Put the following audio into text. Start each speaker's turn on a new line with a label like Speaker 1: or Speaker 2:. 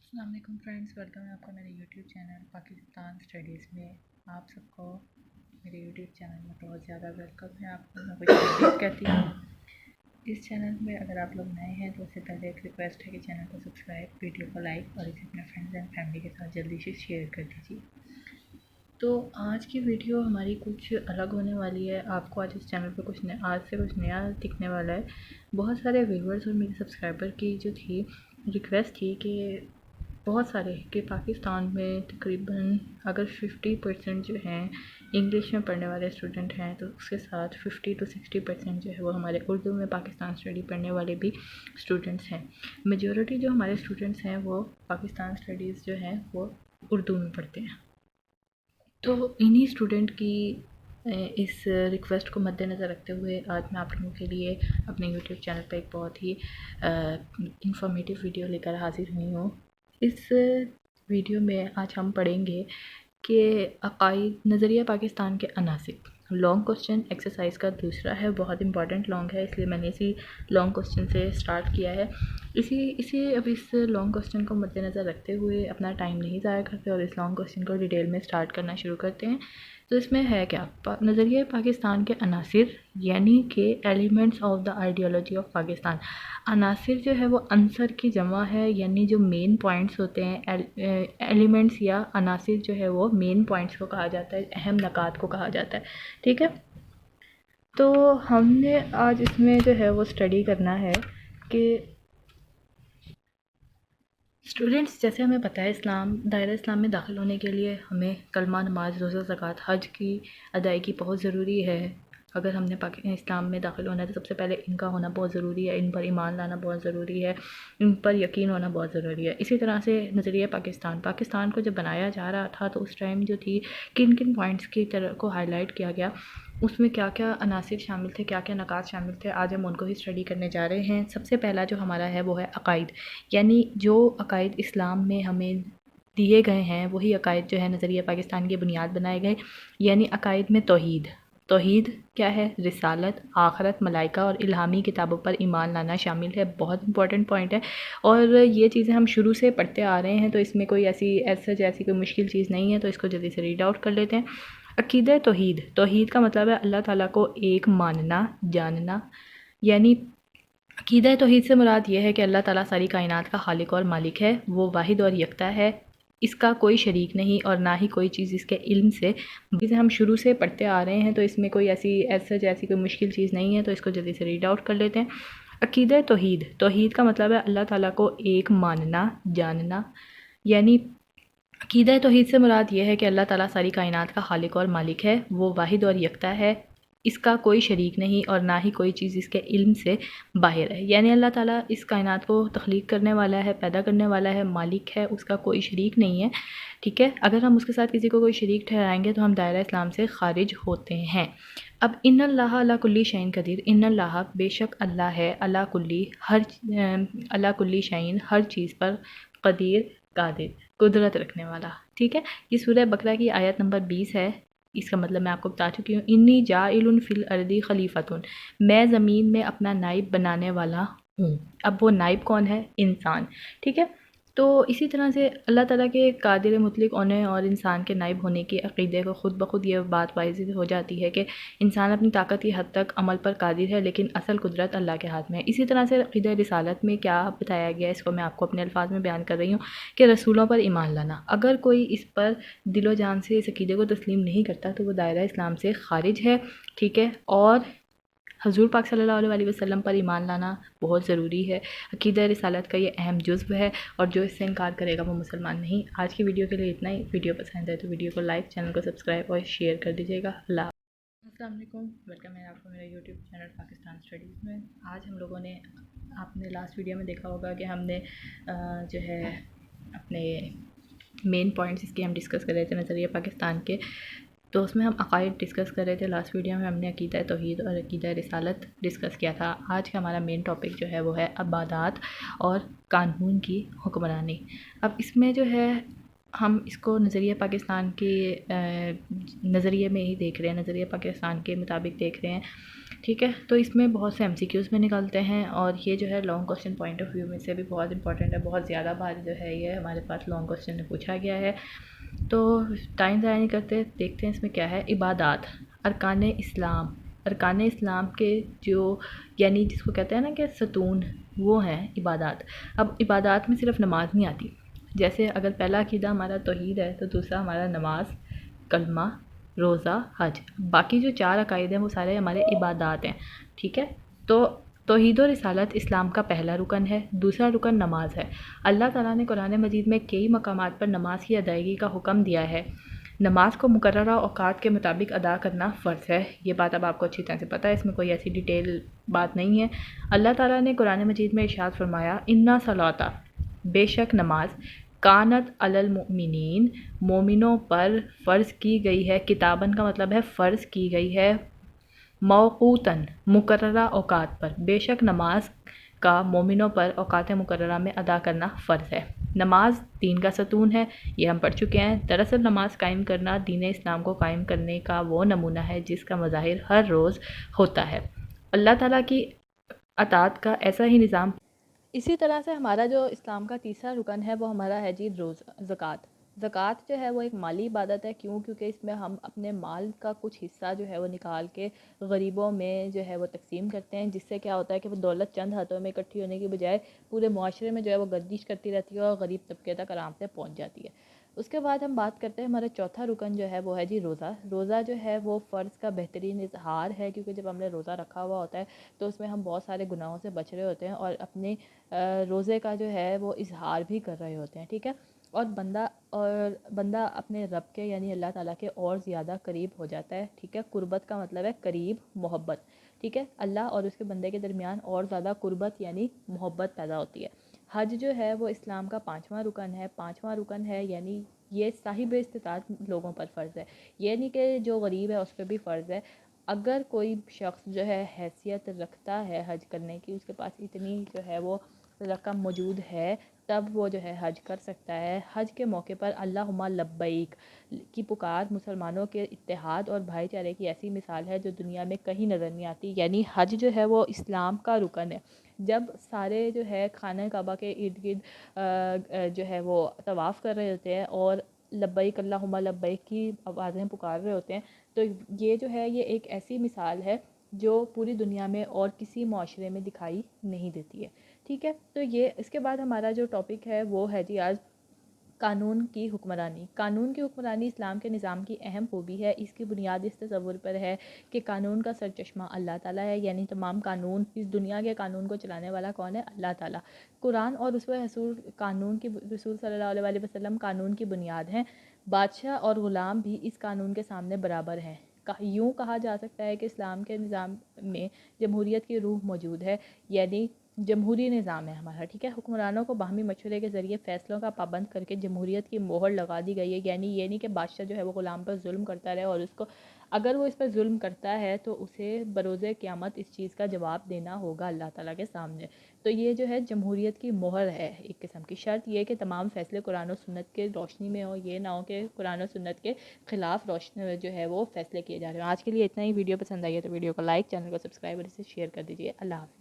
Speaker 1: السلام علیکم friends, welcome ہے آپ کا میرے یوٹیوب چینل پاکستان اسٹڈیز میں۔ آپ سب کو میرے یوٹیوب چینل میں بہت زیادہ ویلکم ہے۔ آپ کو میں کچھ تبریک کہتی ہوں۔ اس چینل میں اگر آپ لوگ نئے ہیں تو اس سے پہلے ایک ریکویسٹ ہے کہ چینل کو سبسکرائب، ویڈیو کو لائک اور اسے اپنے فرینڈز اینڈ فیملی کے ساتھ جلدی سے شیئر کر دیجیے۔ تو آج کی ویڈیو ہماری کچھ الگ ہونے والی ہے۔ آپ کو آج اس چینل پہ آج سے کچھ نیا دکھنے والا ہے۔ بہت سارے ویورز اور میرے سبسکرائبر کی جو تھی ریکویسٹ تھی کہ بہت سارے کہ پاکستان میں تقریباً اگر 50% جو ہیں انگلش میں پڑھنے والے اسٹوڈنٹ ہیں تو اس کے ساتھ 50 to 60% جو ہے وہ ہمارے اردو میں پاکستان اسٹڈی پڑھنے والے بھی اسٹوڈنٹس ہیں۔ میجورٹی جو ہمارے اسٹوڈنٹس ہیں وہ پاکستان اسٹڈیز جو ہیں وہ اردو میں پڑھتے ہیں۔ تو انہی اسٹوڈنٹ کی اس ریکویسٹ کو مد نظر رکھتے ہوئے آج میں آپ لوگوں کے لیے اپنے یوٹیوب چینل پہ ایک بہت ہی انفارمیٹیو ویڈیو لے کر حاضر ہوئی ہوں۔ اس ویڈیو میں آج ہم پڑھیں گے کہ عقائد نظریہ پاکستان کے عناصر، لانگ کوسچن ایکسرسائز کا دوسرا ہے، بہت امپورٹنٹ لانگ ہے، اس لیے میں نے اسی لانگ کوسچن سے سٹارٹ کیا ہے۔ اب اس لانگ کوسچن کو مد نظر رکھتے ہوئے اپنا ٹائم نہیں ضائع کرتے اور اس لانگ کوسچن کو ڈیٹیل میں سٹارٹ کرنا شروع کرتے ہیں۔ تو اس میں ہے کیا؟ نظریہ پاکستان کے عناصر یعنی کہ elements of the ideology of Pakistan. عناصر جو ہے وہ عنصر کی جمع ہے، یعنی جو مین پوائنٹس ہوتے ہیں، ایلیمنٹس یا عناصر جو ہے وہ مین پوائنٹس کو کہا جاتا ہے، اہم نکات کو کہا جاتا ہے، ٹھیک ہے۔ تو ہم نے آج اس میں جو ہے وہ اسٹڈی کرنا ہے کہ اسٹوڈنٹس، جیسے ہمیں پتہ ہے دائرہ اسلام میں داخل ہونے کے لیے ہمیں کلمہ، نماز، روزہ، زکوٰۃ، حج کی ادائیگی بہت ضروری ہے۔ اگر ہم نے اسلام میں داخل ہونا ہے تو سب سے پہلے ان کا ہونا بہت ضروری ہے، ان پر ایمان لانا بہت ضروری ہے، ان پر یقین ہونا بہت ضروری ہے۔ اسی طرح سے نظریہ پاکستان کو جب بنایا جا رہا تھا تو اس ٹائم جو تھی کن پوائنٹس کی طرح کو ہائی لائٹ کیا گیا، اس میں کیا کیا عناصر شامل تھے، کیا کیا نکات شامل تھے، آج ہم ان کو ہی اسٹڈی کرنے جا رہے ہیں۔ سب سے پہلا جو ہمارا ہے وہ ہے عقائد، یعنی جو عقائد اسلام میں ہمیں دیے گئے ہیں وہی عقائد جو ہے نظریہ پاکستان کی بنیاد بنائے گئے، یعنی عقائد میں توحید کیا ہے؟ رسالت، آخرت، ملائکہ اور الہامی کتابوں پر ایمان لانا شامل ہے۔ بہت امپورٹنٹ پوائنٹ ہے اور یہ چیزیں ہم شروع سے پڑھتے آ رہے ہیں تو اس میں کوئی ایسی کوئی مشکل چیز نہیں ہے، تو اس کو جلدی سے ریڈ آؤٹ کر لیتے ہیں۔ عقیدہ توحید کا مطلب ہے اللہ تعالیٰ کو ایک ماننا، جاننا، یعنی عقیدہ توحید سے مراد یہ ہے کہ اللہ تعالیٰ ساری کائنات کا خالق اور مالک ہے، وہ واحد اور یکتا ہے، اس کا کوئی شریک نہیں اور نہ ہی کوئی چیز اس کے علم سے، جسے ہم شروع سے پڑھتے آ رہے ہیں تو اس میں کوئی ایسی کوئی مشکل چیز نہیں ہے، تو اس کو جلدی سے ریڈ آؤٹ کر لیتے ہیں۔ عقیدہ توحید کا مطلب ہے اللہ تعالیٰ کو ایک ماننا، جاننا، یعنی عقیدہ توحید سے مراد یہ ہے کہ اللہ تعالیٰ ساری کائنات کا خالق اور مالک ہے، وہ واحد اور یکتا ہے، اس کا کوئی شریک نہیں اور نہ ہی کوئی چیز اس کے علم سے باہر ہے، یعنی اللہ تعالیٰ اس کائنات کو تخلیق کرنے والا ہے، پیدا کرنے والا ہے، مالک ہے، اس کا کوئی شریک نہیں ہے، ٹھیک ہے۔ اگر ہم اس کے ساتھ کسی کو کوئی شریک ٹھہرائیں گے تو ہم دائرہ اسلام سے خارج ہوتے ہیں۔ اب ان اللہ علی کل شیء قدیر، ان اللہ بے شک اللہ ہے، علی کل شیء ہر چیز پر، قدیر قادر قدرت رکھنے والا، ٹھیک ہے۔ یہ سورہ بقرہ کی آیت نمبر 20 ہے۔ اس کا مطلب میں آپ کو بتا چکی ہوں، انی جاعل فی الارض خلیفۃ، میں زمین میں اپنا نائب بنانے والا ہوں۔ اب وہ نائب کون ہے؟ انسان، ٹھیک ہے۔ تو اسی طرح سے اللہ تعالیٰ کے قادر مطلق ہونے اور انسان کے نائب ہونے کی عقیدے کو خود بخود یہ بات واضح ہو جاتی ہے کہ انسان اپنی طاقت کی حد تک عمل پر قادر ہے، لیکن اصل قدرت اللہ کے ہاتھ میں ہے۔ اسی طرح سے عقیدہ رسالت میں کیا بتایا گیا، اس کو میں آپ کو اپنے الفاظ میں بیان کر رہی ہوں کہ رسولوں پر ایمان لانا، اگر کوئی اس پر دل و جان سے اس عقیدے کو تسلیم نہیں کرتا تو وہ دائرہ اسلام سے خارج ہے، ٹھیک ہے۔ اور حضور پاک صلی اللہ علیہ وسلم پر ایمان لانا بہت ضروری ہے، عقیدہ رسالت کا یہ اہم جزو ہے، اور جو اس سے انکار کرے گا وہ مسلمان نہیں۔ آج کی ویڈیو کے لیے اتنا ہی۔ ویڈیو پسند ہے تو ویڈیو کو لائک، چینل کو سبسکرائب اور شیئر کر دیجیے گا۔ اللہ حافظ۔ السلام علیکم، ویلکم ہے آپ کو میرے یوٹیوب چینل پاکستان اسٹڈیز میں۔ آج ہم لوگوں نے، آپ نے لاسٹ ویڈیو میں دیکھا ہوگا کہ ہم نے جو ہے اپنے مین پوائنٹس اس کے ہم ڈسکس کر رہے تھے نظریہ پاکستان کے، تو اس میں ہم عقائد ڈسکس کر رہے تھے۔ لاسٹ ویڈیو میں ہم نے عقیدہ توحید اور عقیدہ رسالت ڈسکس کیا تھا۔ آج کا ہمارا مین ٹاپک جو ہے وہ ہے عبادات اور قانون کی حکمرانی۔ اب اس میں جو ہے ہم اس کو نظریہ پاکستان کے نظریے میں ہی دیکھ رہے ہیں، نظریہ پاکستان کے مطابق دیکھ رہے ہیں ٹھیک ہے، تو اس میں بہت سے MCQs میں نکالتے ہیں، اور یہ جو ہے long question point of view میں سے بھی بہت امپورٹنٹ ہے، بہت زیادہ بار جو ہے یہ ہمارے پاس لانگ کوسچن میں پوچھا گیا ہے۔ تو ٹائم ضائع نہیں کرتے، دیکھتے ہیں اس میں کیا ہے۔ عبادات، ارکان اسلام، ارکان اسلام کے جو یعنی جس کو کہتے ہیں نا کہ ستون، وہ ہیں عبادات۔ اب عبادات میں صرف نماز نہیں آتی، جیسے اگر پہلا عقیدہ ہمارا توحید ہے تو دوسرا ہمارا نماز، کلمہ، روزہ، حج، باقی جو 4 عقائد ہیں وہ سارے ہمارے عبادات ہیں، ٹھیک ہے۔ تو توحید و رسالت اسلام کا پہلا رکن ہے، دوسرا رکن نماز ہے۔ اللہ تعالیٰ نے قرآن مجید میں کئی مقامات پر نماز کی ادائیگی کا حکم دیا ہے۔ نماز کو مقررہ اوقات کے مطابق ادا کرنا فرض ہے، یہ بات اب آپ کو اچھی طرح سے پتہ ہے، اس میں کوئی ایسی ڈیٹیل بات نہیں ہے۔ اللہ تعالیٰ نے قرآن مجید میں ارشاد فرمایا، اِنَّ صلاۃ، بے شک نماز، کانت علی المؤمنین، مومنوں پر فرض کی گئی ہے، کتابن کا مطلب ہے فرض کی گئی ہے، موقوتاً مقررہ اوقات پر، بے شک نماز کا مومنوں پر اوقات مقررہ میں ادا کرنا فرض ہے۔ نماز دین کا ستون ہے، یہ ہم پڑھ چکے ہیں۔ دراصل نماز قائم کرنا دین اسلام کو قائم کرنے کا وہ نمونہ ہے جس کا مظاہر ہر روز ہوتا ہے۔ اللہ تعالیٰ کی اطاعت کا ایسا ہی نظام۔ اسی طرح سے ہمارا جو اسلام کا تیسرا رکن ہے وہ ہمارا ہے جی زکوٰۃ۔ زکوٰۃ جو ہے وہ ایک مالی عبادت ہے، کیونکہ اس میں ہم اپنے مال کا کچھ حصہ جو ہے وہ نکال کے غریبوں میں جو ہے وہ تقسیم کرتے ہیں، جس سے کیا ہوتا ہے کہ وہ دولت چند ہاتھوں میں اکٹھی ہونے کی بجائے پورے معاشرے میں جو ہے وہ گردش کرتی رہتی ہے اور غریب طبقے تک آرام سے پہنچ جاتی ہے۔ اس کے بعد ہم بات کرتے ہیں ہمارا چوتھا رکن جو ہے وہ ہے جی روزہ۔ روزہ جو ہے وہ فرض کا بہترین اظہار ہے، کیونکہ جب ہم نے روزہ رکھا ہوا ہوتا ہے تو اس میں ہم بہت سارے گناہوں سے بچ رہے ہوتے ہیں اور اپنے روزے کا جو ہے وہ اظہار بھی کر رہے ہوتے ہیں، ٹھیک ہے۔ اور بندہ اپنے رب کے یعنی اللہ تعالیٰ کے اور زیادہ قریب ہو جاتا ہے، ٹھیک ہے۔ قربت کا مطلب ہے قریب، محبت، ٹھیک ہے۔ اللہ اور اس کے بندے کے درمیان اور زیادہ قربت یعنی محبت پیدا ہوتی ہے۔ حج جو ہے وہ اسلام کا 5واں رکن ہے، 5واں رکن ہے، یعنی یہ صاحب استطاعت لوگوں پر فرض ہے، یہ نہیں کہ جو غریب ہے اس پہ بھی فرض ہے۔ اگر کوئی شخص جو ہے حیثیت رکھتا ہے حج کرنے کی، اس کے پاس اتنی جو ہے وہ رقم موجود ہے، تب وہ جو ہے حج کر سکتا ہے۔ حج کے موقع پر اللہم لبیک کی پکار مسلمانوں کے اتحاد اور بھائی چارے کی ایسی مثال ہے جو دنیا میں کہیں نظر نہیں آتی، یعنی حج جو ہے وہ اسلام کا رکن ہے۔ جب سارے جو ہے خانہ کعبہ کے ارد گرد جو ہے وہ طواف کر رہے ہوتے ہیں اور لبیک اللہم لبیک کی آوازیں پکار رہے ہوتے ہیں، تو یہ جو ہے یہ ایک ایسی مثال ہے جو پوری دنیا میں اور کسی معاشرے میں دکھائی نہیں دیتی ہے، ٹھیک ہے۔ تو یہ اس کے بعد ہمارا جو ٹاپک ہے وہ ہے جی آج قانون کی حکمرانی۔ قانون کی حکمرانی اسلام کے نظام کی اہم خوبی ہے، اس کی بنیاد اس تصور پر ہے کہ قانون کا سرچشمہ اللہ تعالیٰ ہے، یعنی تمام قانون، اس دنیا کے قانون کو چلانے والا کون ہے؟ اللہ تعالیٰ۔ قرآن اور اسوہ رسول قانون کی رسول صلی اللہ علیہ وسلم قانون کی بنیاد ہیں۔ بادشاہ اور غلام بھی اس قانون کے سامنے برابر ہیں۔ یوں کہا جا سکتا ہے کہ اسلام کے نظام میں جمہوریت کی روح موجود ہے، یعنی جمہوری نظام ہے ہمارا، ٹھیک ہے۔ حکمرانوں کو باہمی مشورے کے ذریعے فیصلوں کا پابند کر کے جمہوریت کی مہر لگا دی گئی ہے، یعنی یہ نہیں کہ بادشاہ جو ہے وہ غلام پر ظلم کرتا رہے اور اس کو اگر وہ اس پر ظلم کرتا ہے تو اسے بروز قیامت اس چیز کا جواب دینا ہوگا اللہ تعالیٰ کے سامنے۔ تو یہ جو ہے جمہوریت کی مہر ہے ایک قسم کی۔ شرط یہ کہ تمام فیصلے قرآن و سنت کے روشنی میں ہو، یہ نہ ہو کہ قرآن و سنت کے خلاف روشنی جو ہے وہ فیصلے کیے جا رہے ہیں۔ آج کے لیے اتنا ہی، ویڈیو پسند آئی ہے تو ویڈیو کو لائک، چینل کو سبسکرائب اور اسے شیئر کر دیجیے۔ اللہ حافظ۔